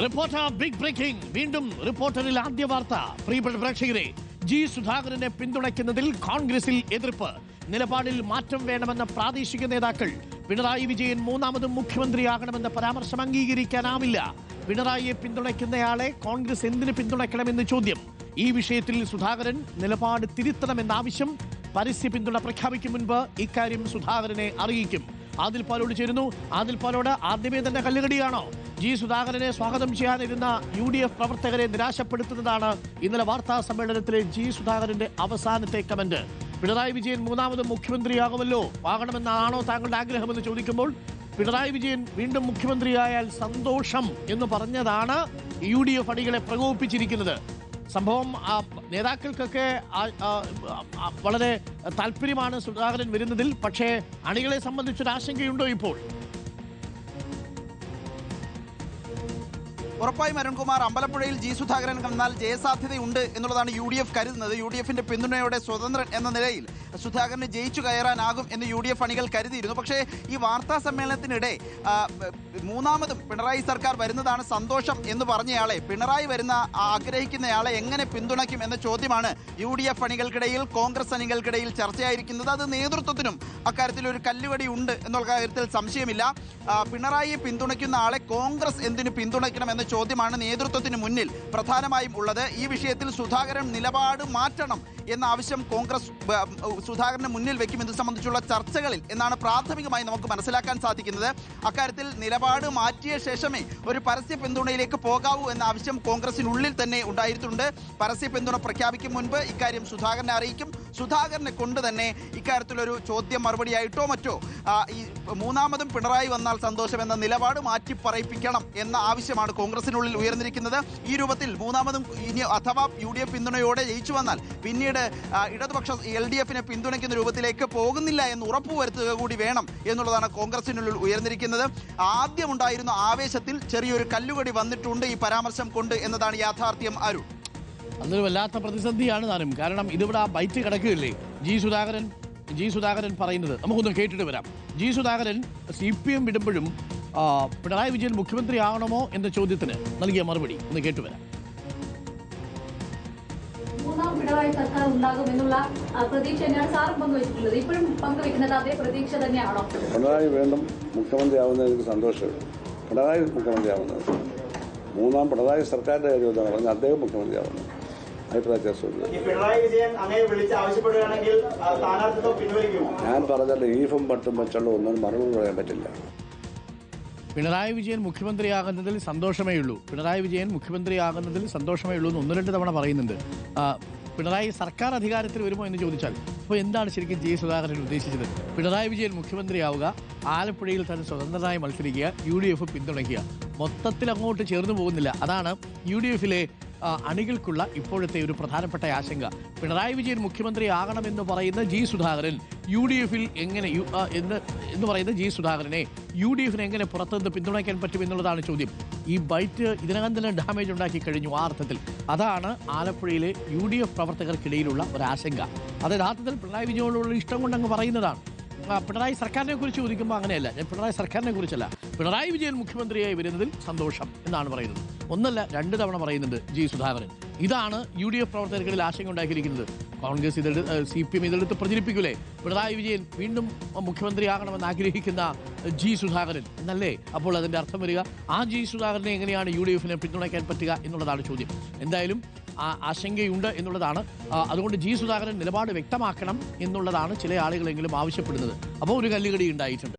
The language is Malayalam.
Reporter big breaking. വീണ്ടും റിപ്പോർട്ടറിൽ ആദ്യ വാർത്ത. പ്രിയപ്പെട്ട പ്രേക്ഷകരെ, ജി സുധാകരനെ പിന്തുണയ്ക്കുന്നതിൽ കോൺഗ്രസിൽ എതിർപ്പ്. നിലപാടിൽ മാറ്റം വേണമെന്ന പ്രാദേശിക നേതാക്കൾ. പിണറായി വിജയൻ മൂന്നാമതും മുഖ്യമന്ത്രിയാകണമെന്ന പരാമർശം അംഗീകരിക്കാനാവില്ല. പിണറായിയെ പിന്തുണയ്ക്കുന്നയാളെ കോൺഗ്രസ് എന്തിന് പിന്തുണയ്ക്കണമെന്ന് ചോദ്യം. ഈ വിഷയത്തിൽ സുധാകരൻ നിലപാട് തിരുത്തണമെന്ന ആവശ്യം. പരസ്യ പിന്തുണ പ്രഖ്യാപിക്കും മുൻപ് ഇക്കാര്യം സുധാകരനെ അറിയിക്കും. ആദിൽ പാലോട് ചേരുന്നു. ആദിൽ പാലോട്, ആദ്യമേ തന്നെ കല്ലുകടിയാണോ? ജി സുധാകരനെ സ്വാഗതം ചെയ്യാനിരുന്ന UDF പ്രവർത്തകരെ നിരാശപ്പെടുത്തുന്നതാണ് ഇന്നലെ വാർത്താ സമ്മേളനത്തിലെ ജി സുധാകരന്റെ അവസാനത്തെ കമന്റ്. പിണറായി വിജയൻ മൂന്നാമതും മുഖ്യമന്ത്രിയാകുമല്ലോ, ആകണമെന്നാണോ താങ്കളുടെ ആഗ്രഹമെന്ന് ചോദിക്കുമ്പോൾ പിണറായി വിജയൻ വീണ്ടും മുഖ്യമന്ത്രിയായാൽ സന്തോഷം എന്ന് പറഞ്ഞതാണ് UDF അണികളെ പ്രകോപിപ്പിച്ചിരിക്കുന്നത്. സംഭവം നേതാക്കൾക്കൊക്കെ വളരെ താല്പര്യമാണ് സുധാകരൻ വരുന്നതിൽ. പക്ഷേ അണികളെ സംബന്ധിച്ചൊരു ആശങ്കയുണ്ടോ ഇപ്പോൾ? ഉറപ്പായും അരുൺകുമാർ, അമ്പലപ്പുഴയിൽ ജി സുധാകരൻ വന്നാൽ ജയസാധ്യതയുണ്ട് എന്നുള്ളതാണ് UDF കരുതുന്നത്. UDFന്റെ പിന്തുണയോടെ സ്വതന്ത്രൻ എന്ന നിലയിൽ സുധാകരന് ജയിച്ചു കയറാനാകും എന്ന് UDF അണികൾ കരുതിയിരുന്നു. പക്ഷേ ഈ വാർത്താ സമ്മേളനത്തിനിടെ മൂന്നാമതും പിണറായി സർക്കാർ വരുന്നതാണ് സന്തോഷം എന്ന് പറഞ്ഞയാളെ, പിണറായി വരുന്ന ആഗ്രഹിക്കുന്നയാളെ എങ്ങനെ പിന്തുണയ്ക്കും എന്ന ചോദ്യമാണ് UDF അണികൾക്കിടയിൽ, കോൺഗ്രസ് അണികൾക്കിടയിൽ ചർച്ചയായിരിക്കുന്നത്. അത് നേതൃത്വത്തിനും അക്കാര്യത്തിൽ ഒരു കല്ലുകടി ഉണ്ട് എന്നുള്ള കാര്യത്തിൽ സംശയമില്ല. പിണറായിയെ പിന്തുണയ്ക്കുന്ന ആളെ കോൺഗ്രസ് എന്തിനു പിന്തുണയ്ക്കണം എന്ന ചോദ്യമാണ് നേതൃത്വത്തിന് മുന്നിൽ പ്രധാനമായും ഉള്ളത്. ഈ വിഷയത്തിൽ സുധാകരൻ നിലപാട് മാറ്റണം എന്ന ആവശ്യം കോൺഗ്രസ് സുധാകരന് മുന്നിൽ വെക്കും ഇത് സംബന്ധിച്ചുള്ള ചർച്ചകളിൽ എന്നാണ് പ്രാഥമികമായി നമുക്ക് മനസ്സിലാക്കാൻ സാധിക്കുന്നത്. അക്കാര്യത്തിൽ നിലപാട് മാറ്റിയ ശേഷമേ ഒരു പരസ്യ പിന്തുണയിലേക്ക് പോകാവൂ എന്ന ആവശ്യം കോൺഗ്രസിനുള്ളിൽ തന്നെ ഉണ്ടായിട്ടുണ്ട്. പരസ്യ പിന്തുണ പ്രഖ്യാപിക്കും മുൻപ് ഇക്കാര്യം സുധാകരനെ അറിയിക്കും. സുധാകരനെ കൊണ്ട് തന്നെ ഇക്കാര്യത്തിലൊരു ചോദ്യം മറുപടിയായിട്ടോ മറ്റോ ഈ മൂന്നാമതും പിണറായി വന്നാൽ സന്തോഷം എന്ന നിലപാട് മാറ്റി പറയിപ്പിക്കണം എന്ന ആവശ്യമാണ് കോൺഗ്രസിനുള്ളിൽ ഉയർന്നിരിക്കുന്നത്. ഈ രൂപത്തിൽ മൂന്നാമതും ഇനി അഥവാ UDF പിന്തുണയോടെ ജയിച്ചു വന്നാൽ പിന്നീട് ഇടതുപക്ഷ LDFനെ പിന്തുണയ്ക്കുന്ന രൂപത്തിലേക്ക് പോകുന്നില്ല എന്ന് ഉറപ്പുവരുത്തുക കൂടി വേണം എന്നുള്ളതാണ് കോൺഗ്രസിനുള്ളിൽ ഉയർന്നിരിക്കുന്നത്. ആദ്യമുണ്ടായിരുന്ന ആവേശത്തിൽ ചെറിയൊരു കല്ലുകടി വന്നിട്ടുണ്ട് ഈ പരാമർശം കൊണ്ട് എന്നതാണ് യാഥാർത്ഥ്യം. അരുൺ, അതൊരു വല്ലാത്ത പ്രതിസന്ധിയാണ് താനും. കാരണം ഇതിവിടെ ആ ബൈറ്റ് കിടക്കുകയല്ലേ. ജി സുധാകരൻ പറയുന്നത് നമുക്കൊന്ന് കേട്ടിട്ട് വരാം. ജി സുധാകരൻ CPM വിടുമ്പോഴും പിണറായി വിജയൻ മുഖ്യമന്ത്രി ആകണമോ എന്ന ചോദ്യത്തിന് നൽകിയ മറുപടി ഒന്ന് കേട്ടുവരാം. മൂന്നാം പിണറായി സർക്കാർ ഉണ്ടാകും എന്നുള്ള പ്രതീക്ഷ തന്നെയാണ് സാറും പങ്കുവച്ചിട്ടുള്ളത്. ഇപ്പോഴും പങ്കുവെക്കുന്നത് അതേ പ്രതീക്ഷ തന്നെയാണോ? പിണറായി വീണ്ടും മുഖ്യമന്ത്രിയാവുന്നത് എനിക്ക് സന്തോഷമുണ്ട്. പിണറായി മുഖ്യമന്ത്രിയാവുന്നത് മൂന്നാം പിണറായി സർക്കാരിന്റെ കാര്യമെന്നാണ് പറഞ്ഞത്. അദ്ദേഹം മുഖ്യമന്ത്രിയാവുന്നത് അഭിപ്രായ ചർച്ച. ഞാൻ പറഞ്ഞല്ലോ, ഈഫും പട്ടും വെച്ചുള്ള ഒന്നും മറുപടി പറയാൻ പറ്റില്ല. പിണറായി വിജയൻ മുഖ്യമന്ത്രിയാകുന്നതിൽ സന്തോഷമേ ഉള്ളൂ, പിണറായി വിജയൻ മുഖ്യമന്ത്രിയാകുന്നതിൽ സന്തോഷമേ ഉള്ളൂ എന്ന് 1-2 തവണ പറയുന്നുണ്ട്. പിണറായി സർക്കാർ അധികാരത്തിൽ വരുമോ എന്ന് ചോദിച്ചാൽ അപ്പോൾ എന്താണ് ശരിക്കും ജി സുധാകരൻ ഉദ്ദേശിച്ചത്? പിണറായി വിജയൻ മുഖ്യമന്ത്രിയാവുക, ആലപ്പുഴയിൽ തന്നെ സ്വതന്ത്രനായി മത്സരിക്കുക, UDF പിന്തുണയ്ക്കുക, മൊത്തത്തിൽ അങ്ങോട്ട് ചേർന്ന് പോകുന്നില്ല. അതാണ് UDFിലെ അണികൾക്കുള്ള ഇപ്പോഴത്തെ ഒരു പ്രധാനപ്പെട്ട ആശങ്ക. പിണറായി വിജയൻ മുഖ്യമന്ത്രിയാകണമെന്ന് പറയുന്ന ജി സുധാകരൻ UDFിൽ എങ്ങനെ എന്ന് പറയുന്ന ജി സുധാകരനെ UDFിനെ എങ്ങനെ പുറത്തുനിന്ന് പിന്തുണയ്ക്കാൻ പറ്റും എന്നുള്ളതാണ് ചോദ്യം. ഈ ബൈറ്റ് ഇതിനകം തന്നെ ഡാമേജ് ഉണ്ടാക്കി കഴിഞ്ഞു ആ അർത്ഥത്തിൽ. അതാണ് ആലപ്പുഴയിലെ UDF പ്രവർത്തകർക്കിടയിലുള്ള ഒരാശങ്ക. അത് യഥാർത്ഥത്തിൽ പിണറായി വിജയനോടുള്ള ഇഷ്ടം കൊണ്ടങ്ങ് പറയുന്നതാണ്. പിണറായി സർക്കാരിനെ കുറിച്ച് ചോദിക്കുമ്പോൾ അങ്ങനെയല്ല. ഞാൻ പിണറായി സർക്കാരിനെ കുറിച്ചല്ല, പിണറായി വിജയൻ മുഖ്യമന്ത്രിയായി വരുന്നതിൽ സന്തോഷം എന്നാണ് പറയുന്നത്. 1-2 തവണ പറയുന്നുണ്ട് ജി സുധാകരൻ. ഇതാണ് UDF പ്രവർത്തകർക്കിടയിൽ ആശങ്ക ഉണ്ടാക്കിയിരിക്കുന്നത്. കോൺഗ്രസ് CPM ഇതെടുത്ത് പ്രചരിപ്പിക്കൂലേ, പിണറായി വിജയൻ വീണ്ടും മുഖ്യമന്ത്രിയാകണമെന്ന് ആഗ്രഹിക്കുന്ന ജി സുധാകരൻ എന്നല്ലേ അപ്പോൾ അതിൻ്റെ അർത്ഥം വരിക? ആ ജി സുധാകരനെ എങ്ങനെയാണ് UDFനെ പിന്തുണയ്ക്കാൻ പറ്റുക എന്നുള്ളതാണ് ചോദ്യം. എന്തായാലും ആശങ്കയുണ്ട് എന്നുള്ളതാണ്. അതുകൊണ്ട് ജി സുധാകരൻ നിലപാട് വ്യക്തമാക്കണം എന്നുള്ളതാണ് ചില ആളുകളെങ്കിലും ആവശ്യപ്പെടുന്നത്. അപ്പോൾ ഒരു കല്ലുകടി ഉണ്ടായിട്ടുണ്ട്.